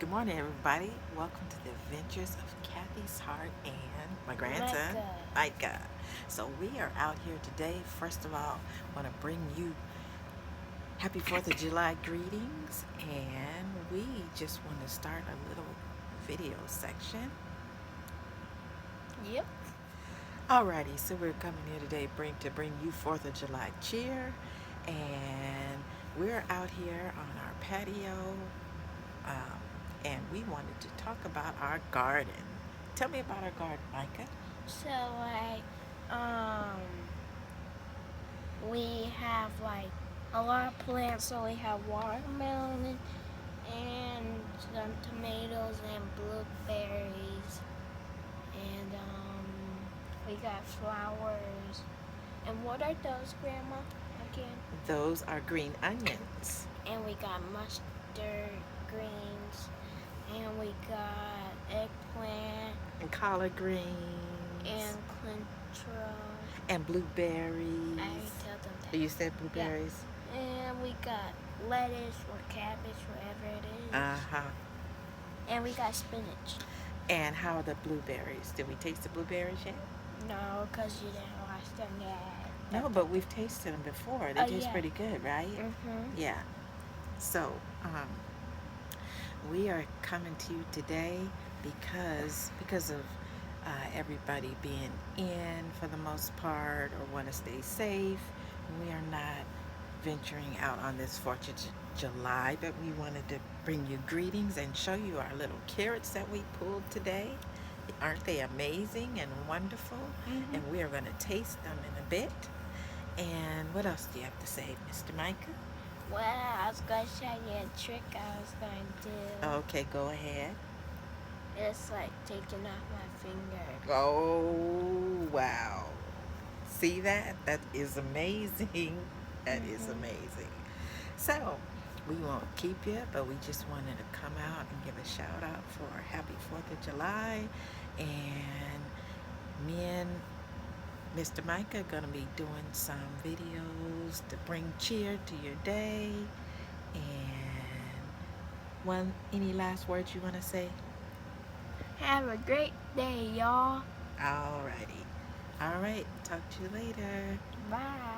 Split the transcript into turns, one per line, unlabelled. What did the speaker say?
Good morning, everybody. Welcome to the adventures of Kathie's heart and my grandson,
Micah.
Micah. So we are out here today. First of all, want to bring you happy 4th of July greetings, and we just want to start a little video section.
Yep.
Alrighty, so we're coming here today to bring you 4th of July cheer, and we're out here on our patio, um, and we wanted to talk about our garden. Tell me about our garden, Micah.
So um, we have a lot of plants. So we have watermelon and some tomatoes and blueberries, and we got flowers. And what are those, Grandma? Again?
Those are green onions.
And we got mustard greens, and we got eggplant
And collard greens.
and clintra.
And blueberries.
I already told them that.
You said blueberries?
Yeah. And we got lettuce or cabbage, whatever it is.
Uh-huh.
And we got spinach.
And how are the blueberries? Did we taste the blueberries yet?
No, because you didn't wash them yet.
No, but we've tasted them before. They taste
yeah.
pretty good, right?
Mm-hmm.
Yeah. So, we are coming to you today because of everybody being in for the most part or want to stay safe. We are not venturing out on this 4th of July, but we wanted to bring you greetings and show you our little carrots that we pulled today. Aren't they amazing and wonderful?
Mm-hmm.
And we are going to taste them in a bit. And what else do you have to say, Mr. Micah?
Well, I was going to show you a trick I was going to do.
Okay, go ahead.
It's like taking off my finger.
Oh, wow. See that? That is amazing. That is amazing. So, we won't keep you, but we just wanted to come out and give a shout out for happy 4th of July. And me and Mr. Micah are going to be doing some videos to bring cheer to your day. And any last words you want to say?
Have a great day, y'all.
Alrighty. All right. Talk to you later.
Bye.